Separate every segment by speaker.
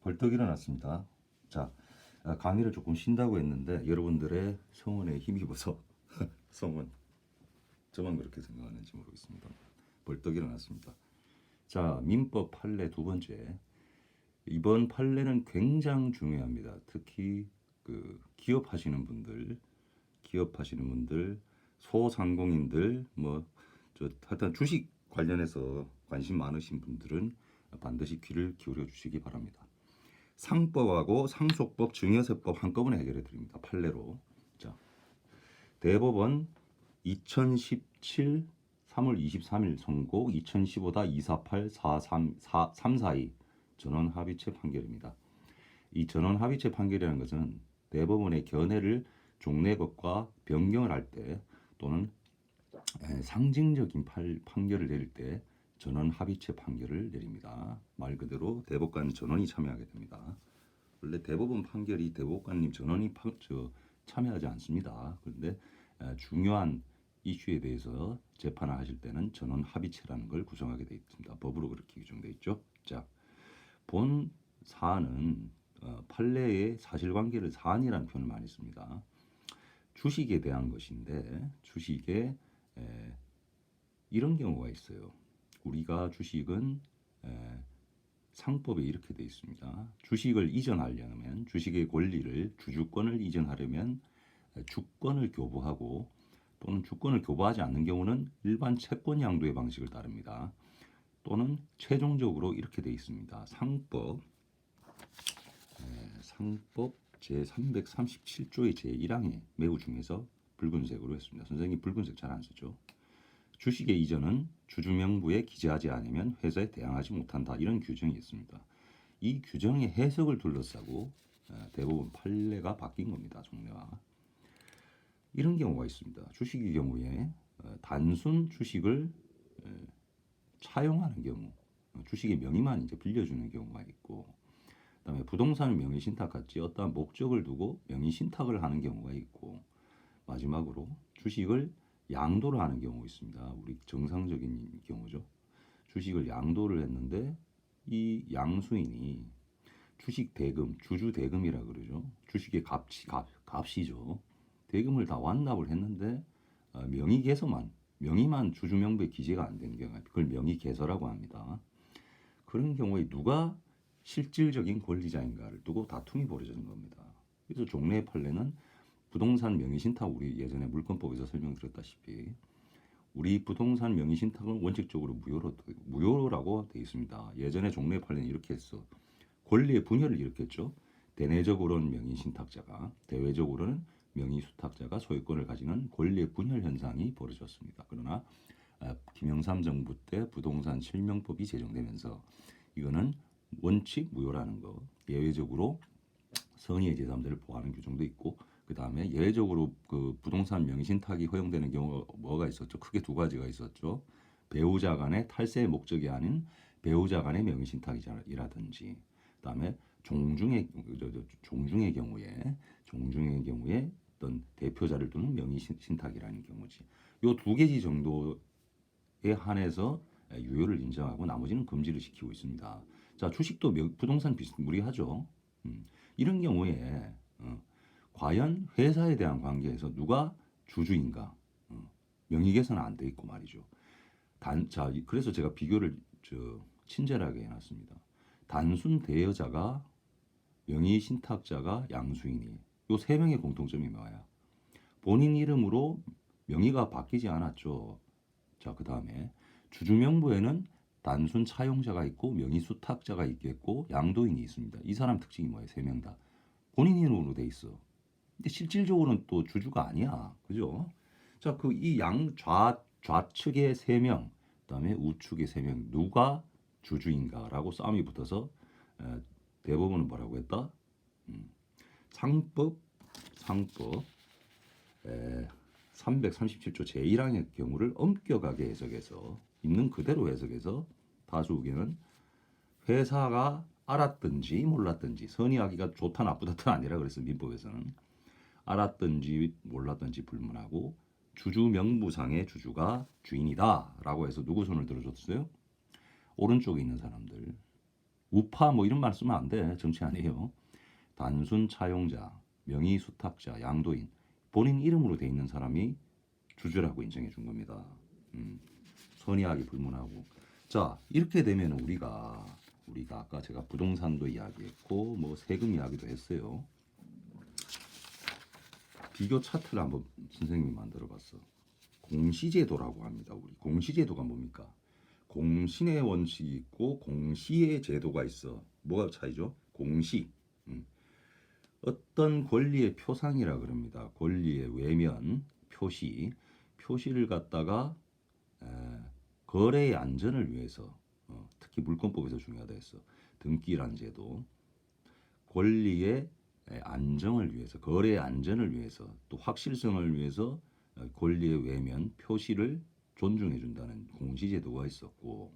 Speaker 1: 벌떡 일어났습니다. 자, 강의를 조금 쉰다고 했는데 여러분들의 성원에 힘입어서 성원, 저만 그렇게 생각하는지 모르겠습니다. 벌떡 일어났습니다. 자, 민법 판례 두 번째. 이번 판례는 굉장히 중요합니다. 특히 기업하시는 분들, 소상공인들, 하여튼 주식 관련해서 관심 많으신 분들은 반드시 귀를 기울여 주시기 바랍니다. 상법하고 상속법, 증여세법 한꺼번에 해결해 드립니다. 판례로. 자, 대법원 2017 3월 23일 선고 2015-248-43432 전원 합의체 판결입니다. 이 전원 합의체 판결이라는 것은 대법원의 견해를 종래법과 변경을 할 때 또는 상징적인 판결을 내릴 때 전원 합의체 판결을 내립니다. 말 그대로 대법관 전원이 참여하게 됩니다. 원래 대법원 판결이 대법관님 전원이 참여하지 않습니다. 그런데 중요한 이슈에 대해서 재판을 하실 때는 전원 합의체라는 걸 구성하게 되어 있습니다. 법으로 그렇게 규정되어 있죠. 자, 본 사안은 판례의 사실관계를 사안이라는 표현을 많이 씁니다. 주식에 대한 것인데 주식에 이런 경우가 있어요. 우리가 주식은 상법에 이렇게 되어 있습니다. 주식을 이전하려면 주식의 권리를 주주권을 이전하려면 주권을 교부하고 또는 주권을 교부하지 않는 경우는 일반 채권 양도의 방식을 따릅니다. 또는 최종적으로 이렇게 되어 있습니다. 상법 제337조의 제1항에 매우 중요해서 붉은색으로 했습니다. 선생님 붉은색 잘 안 쓰죠? 주식의 이전은 주주 명부에 기재하지 않으면 회사에 대항하지 못한다. 이런 규정이 있습니다. 이 규정의 해석을 둘러싸고 대부분 판례가 바뀐 겁니다. 종래와. 이런 경우가 있습니다. 주식의 경우에 단순 주식을 차용하는 경우, 주식의 명의만 이제 빌려주는 경우가 있고, 그다음에 부동산 명의 신탁같이 어떠한 목적을 두고 명의 신탁을 하는 경우가 있고, 마지막으로 주식을 양도를 하는 경우가 있습니다. 우리 정상적인 경우죠. 주식을 양도를 했는데 이 양수인이 주식 대금, 주주 대금이라 그러죠. 주식의 값이죠. 대금을 다 완납을 했는데 명의만 주주 명부에 기재가 안 되는 경우가 그걸 명의개설이라고 합니다. 그런 경우에 누가 실질적인 권리자인가를 두고 다툼이 벌어지는 겁니다. 그래서 종래의 판례는 부동산 명의신탁, 우리 예전에 물권법에서 설명드렸다시피 우리 부동산 명의신탁은 원칙적으로 무효라고 되어 있습니다. 예전에 종래 판례는 이렇게 했어. 권리의 분열을 일으켰죠. 대내적으로는 명의신탁자가, 대외적으로는 명의수탁자가 소유권을 가지는 권리의 분열 현상이 벌어졌습니다. 그러나 김영삼 정부 때 부동산 실명법이 제정되면서 이거는 원칙 무효라는 거, 예외적으로 선의의 제3자를 보호하는 규정도 있고, 그 다음에 예외적으로 그 부동산 명의신탁이 허용되는 경우가 뭐가 있었죠? 크게 두 가지가 있었죠. 배우자 간의 탈세의 목적이 아닌 배우자 간의 명의신탁이라든지, 그 다음에 종중의 경우에 어떤 대표자를 두는 명의신탁이라는 경우지. 요 두 개지 정도에 한해서 유효를 인정하고 나머지는 금지를 시키고 있습니다. 자, 주식도 부동산 비슷무리하죠. 이런 경우에 과연 회사에 대한 관계에서 누가 주주인가? 명의개설은 안 돼 있고 말이죠. 그래서 제가 비교를 친절하게 해놨습니다. 단순 대여자가 명의신탁자가 양수인이 요 세 명의 공통점이 뭐야? 본인 이름으로 명의가 바뀌지 않았죠. 자, 그 다음에 주주명부에는 단순 차용자가 있고 명의수탁자가 있겠고 양도인이 있습니다. 이 사람 특징이 뭐예요? 세 명 다. 본인 이름으로 돼 있어. 근데 실질적으로는 또 주주가 아니야. 그죠? 자, 좌측의 세 명, 그다음에 우측의 세 명, 누가 주주인가라고 싸움이 붙어서 대법원은 뭐라고 했다? 상법 337조 제1항의 경우를 엄격하게 해석해서 있는 그대로 해석해서 다수 의견은 회사가 알았든지 몰랐든지, 선의하기가 좋다 나쁘다는 아니라 그래서 민법에서는 알았든지 몰랐든지 불문하고 주주 명부상의 주주가 주인이다라고 해서 누구 손을 들어줬어요? 오른쪽에 있는 사람들, 우파 뭐 이런 말 쓰면 안 돼. 정치 아니에요. 단순 차용자, 명의 수탁자, 양도인 본인 이름으로 돼 있는 사람이 주주라고 인정해 준 겁니다. 선의하기 불문하고. 자, 이렇게 되면 우리가 아까 제가 부동산도 이야기했고 뭐 세금 이야기도 했어요. 비교 차트를 한번 선생님이 만들어 봤어. 공시제도라고 합니다. 우리 공시제도가 뭡니까? 공신의 원칙이 있고 공시의 제도가 있어. 뭐가 차이죠? 공시. 어떤 권리의 표상이라 그럽니다. 권리의 외면, 표시를 갖다가 거래의 안전을 위해서 특히 물권법에서 중요하다 했어. 등기란 제도, 권리의 안정을 위해서, 거래의 안전을 위해서, 또 확실성을 위해서 권리의 외면, 표시를 존중해 준다는 공시제도가 있었고,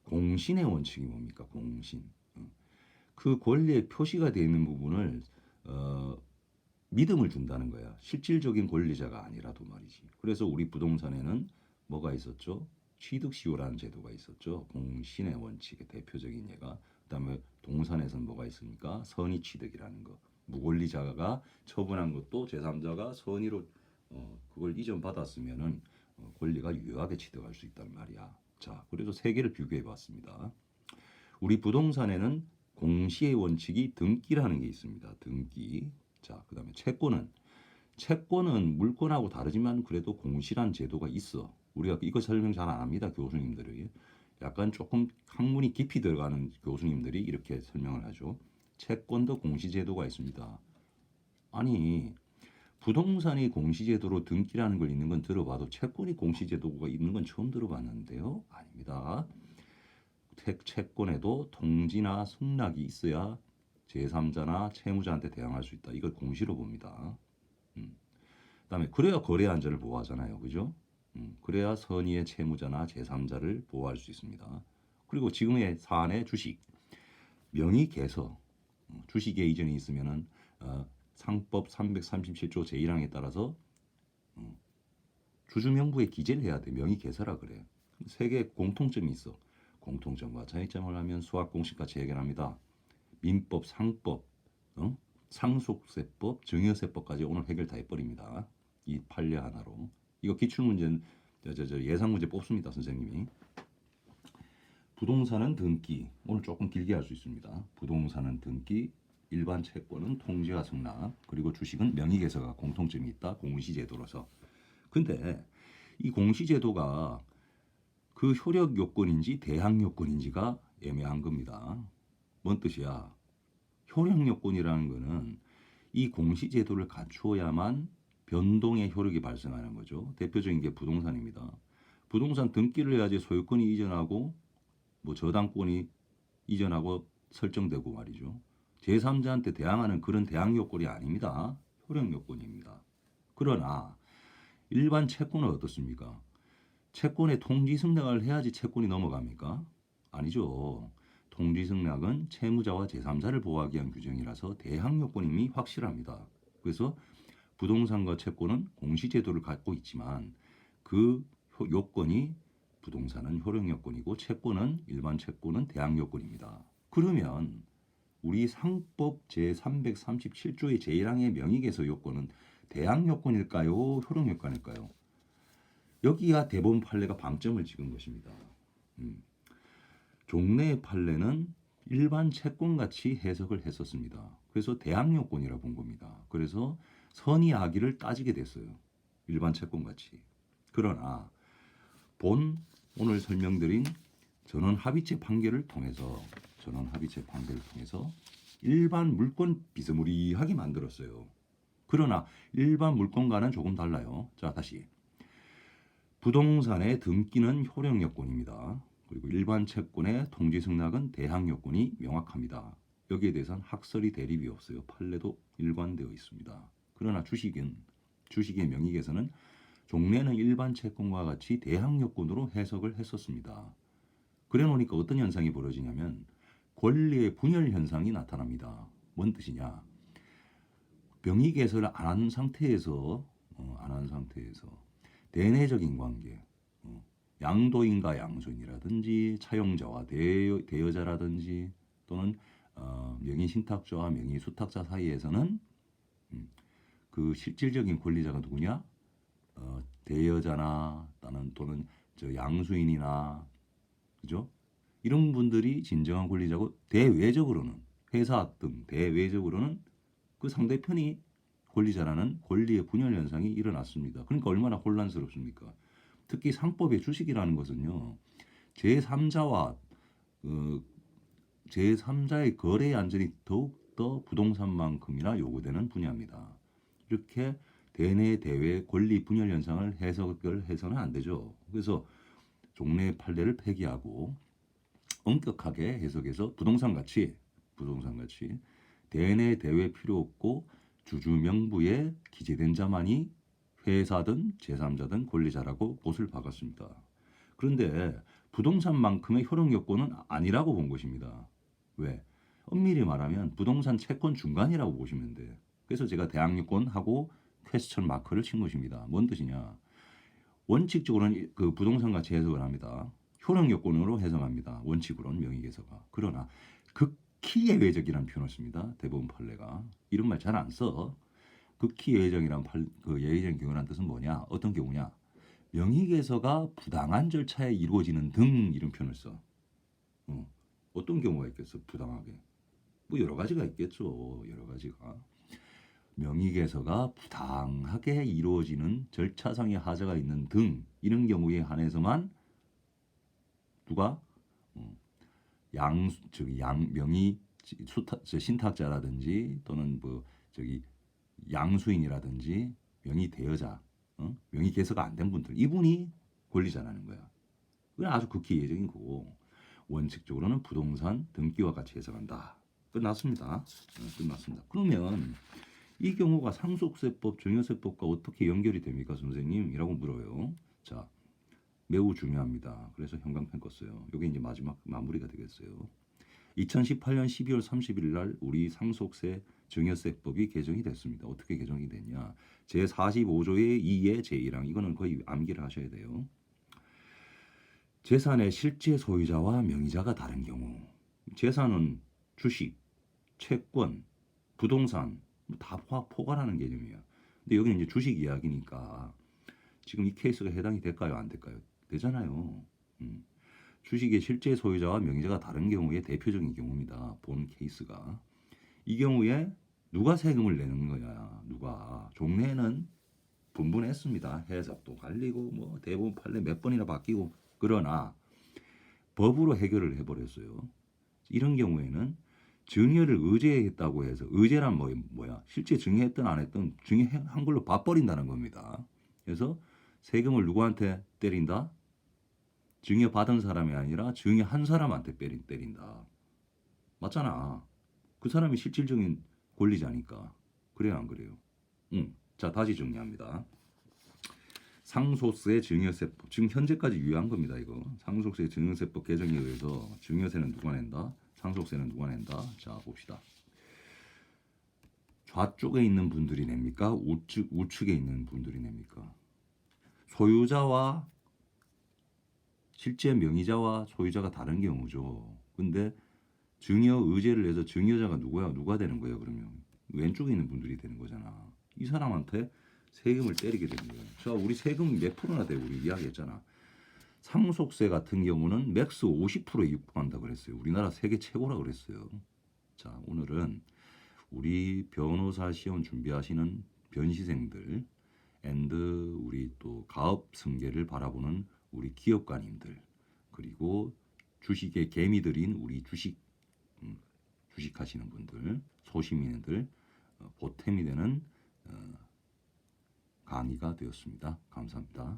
Speaker 1: 공신의 원칙이 뭡니까? 공신. 그 권리의 표시가 되어 있는 부분을 믿음을 준다는 거야. 실질적인 권리자가 아니라도 말이지. 그래서 우리 부동산에는 뭐가 있었죠? 취득시효라는 제도가 있었죠. 공신의 원칙의 대표적인 예가. 그다음에 동산에서는 뭐가 있습니까? 선의취득이라는 거. 무권리자가 처분한 것도 제3자가 선의로 그걸 이전받았으면은 권리가 유효하게 취득할 수 있단 말이야. 자, 그래서 세 개를 비교해 봤습니다. 우리 부동산에는 공시의 원칙이 등기라는 게 있습니다. 등기. 자, 그다음에 채권은 물권하고 다르지만 그래도 공시란 제도가 있어. 우리가 이거 설명 잘 안 합니다. 교수님들이. 약간 조금 학문이 깊이 들어가는 교수님들이 이렇게 설명을 하죠. 채권도 공시제도가 있습니다. 아니, 부동산이 공시제도로 등기라는 걸 있는 건 들어봐도 채권이 공시제도가 있는 건 처음 들어봤는데요. 아닙니다. 채권에도 통지나 승낙이 있어야 제3자나 채무자한테 대항할 수 있다. 이걸 공시로 봅니다. 그다음에 그래야 거래 안전을 보호하잖아요. 그죠? 그래야 선의의 채무자나 제3자를 보호할 수 있습니다. 그리고 지금의 사안의 주식, 명의 개서, 주식의 이전이 있으면은 상법 337조 제1항에 따라서 주주명부에 기재를 해야 돼. 명의 개서라 그래. 세 개의 공통점이 있어. 공통점과 차이점을 하면 수학 공식같이 해결합니다. 민법, 상법, 상속세법, 증여세법까지 오늘 해결 다 해버립니다. 이 판례 하나로. 이거 기출문제, 예상문제 뽑습니다, 선생님이. 부동산은 등기. 오늘 조금 길게 할 수 있습니다. 부동산은 등기, 일반 채권은 통지와 승낙, 그리고 주식은 명의개서가 공통점이 있다. 공시제도로서. 근데 이 공시제도가 그 효력 요건인지 대항 요건인지가 애매한 겁니다. 뭔 뜻이야? 효력 요건이라는 거는 이 공시제도를 갖추어야만 변동의 효력이 발생하는 거죠. 대표적인 게 부동산입니다. 부동산 등기를 해야지 소유권이 이전하고 뭐 저당권이 이전하고 설정되고 말이죠. 제3자한테 대항하는 그런 대항 요건이 아닙니다. 효력 요건입니다. 그러나 일반 채권은 어떻습니까? 채권에 통지 승낙을 해야지 채권이 넘어갑니까? 아니죠. 통지 승낙은 채무자와 제3자를 보호하기 위한 규정이라서 대항 요건임이 확실합니다. 그래서 부동산과 채권은 공시제도를 갖고 있지만 그 요건이 부동산은 효력 요건이고 채권은 일반 채권은 대항 요건입니다. 그러면 우리 상법 제337조의 제1항의 명의개서 요건은 대항 요건일까요? 효력 요건일까요? 여기가 대법원 판례가 방점을 찍은 것입니다. 종래의 판례는 일반 채권같이 해석을 했었습니다. 그래서 대항 요건이라고 본 겁니다. 그래서 선의하기를 따지게 됐어요. 일반 채권같이. 그러나 오늘 설명드린 전원합의체 판결을 통해서 일반 물권 비스무리하게 만들었어요. 그러나 일반 물권과는 조금 달라요. 자, 다시. 부동산의 등기는 효력 요건입니다. 그리고 일반 채권의 통지 승낙은 대항 요건이 명확합니다. 여기에 대해서는 학설이 대립이 없어요. 판례도 일관되어 있습니다. 그러나 주식의 명의에서는 종래는 일반 채권과 같이 대항 요건으로 해석을 했었습니다. 그래 놓으니까 어떤 현상이 벌어지냐면 권리의 분열 현상이 나타납니다. 뭔 뜻이냐? 명의개설을 안 한 상태에서 대내적인 관계, 양도인과 양수인이라든지 차용자와 대여자라든지 또는 명의 신탁자와 명의 수탁자 사이에서는 그 실질적인 권리자가 누구냐? 대여자나 또는 저 양수인이나 그죠? 이런 분들이 진정한 권리자고 대외적으로는 회사 등 대외적으로는 그 상대편이 권리자라는 권리의 분열 현상이 일어났습니다. 그러니까 얼마나 혼란스럽습니까? 특히 상법의 주식이라는 것은요. 제3자와 제3자의 거래 안전이 더욱더 부동산만큼이나 요구되는 분야입니다. 이렇게 대내 대외 권리 분열 현상을 해석을 해서는 안 되죠. 그래서 종래 판례를 폐기하고 엄격하게 해석해서 부동산 가치 대내 대외 필요 없고 주주 명부에 기재된 자만이 회사든 제3자든 권리자라고 못을 박았습니다. 그런데 부동산만큼의 효력 요건은 아니라고 본 것입니다. 왜? 엄밀히 말하면 부동산 채권 중간이라고 보시면 돼. 그래서 제가 대항요건하고 퀘스천 마크를 친 것입니다. 뭔 뜻이냐? 원칙적으로는 그 부동산 가치 해석을 합니다. 효력 요건으로 해석합니다. 원칙으로는 명의계서가. 그러나 극히 예외적이라는 표현을 씁니다. 대법원 판례가. 이런 말 잘 안 써. 극히 예외적이란 그 예외적인 경우라는 뜻은 뭐냐? 어떤 경우냐? 명의계서가 부당한 절차에 이루어지는 등 이런 표현을 써. 어떤 경우가 있겠어? 부당하게. 뭐 여러 가지가 있겠죠. 여러 가지가. 명의계서가 부당하게 이루어지는 절차상의 하자가 있는 등 이런 경우에 한해서만 누가 명의 신탁자라든지 또는 양수인이라든지 명의 대여자, 명의 개서가 안 된 분들 이분이 권리자라는 거야. 그건 아주 극히 예외적인 거고 원칙적으로는 부동산 등기와 같이 해석한다. 끝났습니다. 끝났습니다. 그러면 이 경우가 상속세법, 증여세법과 어떻게 연결이 됩니까, 선생님? 이라고 물어요. 자, 매우 중요합니다. 그래서 형광펜 껐어요. 이게 이제 마지막 마무리가 되겠어요. 2018년 12월 30일 날 우리 상속세 증여세법이 개정이 됐습니다. 어떻게 개정이 됐냐? 제45조의 2의 제1항 이거는 거의 암기를 하셔야 돼요. 재산의 실제 소유자와 명의자가 다른 경우 재산은 주식, 채권, 부동산 다 포괄하는 개념이에요. 근데 여기는 이제 주식 이야기니까 지금 이 케이스가 해당이 될까요? 안 될까요? 되잖아요. 주식의 실제 소유자와 명의자가 다른 경우의 대표적인 경우입니다. 본 케이스가. 이 경우에 누가 세금을 내는 거야? 누가? 종래는 분분했습니다. 해석도 갈리고 뭐 대법원 판례 몇 번이나 바뀌고 그러나 법으로 해결을 해버렸어요. 이런 경우에는 증여를 의제했다고 해서 의제란 뭐야? 실제 증여했든 안 했든 증여한 걸로 봐버린다는 겁니다. 그래서 세금을 누구한테 때린다? 증여받은 사람이 아니라 증여한 사람한테 때린다. 맞잖아. 그 사람이 실질적인 권리자니까. 그래요, 안 그래요? 자, 다시 정리합니다. 상속세 증여세법. 지금 현재까지 유효한 겁니다, 이거. 상속세 증여세법 개정에 의해서 증여세는 누가 낸다? 상속세는 누가 낸다? 자, 봅시다. 좌쪽에 있는 분들이 냅니까? 우측에 있는 분들이 냅니까? 소유자와 실제 명의자와 소유자가 다른 경우죠. 근데 증여 의제를 해서 증여자가 누구야? 누가 되는 거예요, 그러면? 왼쪽에 있는 분들이 되는 거잖아. 이 사람한테 세금을 때리게 되는 거예요. 자, 우리 세금 몇 프로나 돼? 우리 이야기했잖아. 상속세 같은 경우는 맥스 50%에 육박한다 그랬어요. 우리나라 세계 최고라 그랬어요. 자, 오늘은 우리 변호사 시험 준비하시는 변시생들 앤드 우리 또 가업 승계를 바라보는 우리 기업가님들 그리고 주식의 개미들인 우리 주식하시는 분들 소시민들 보탬이 되는 강의가 되었습니다. 감사합니다.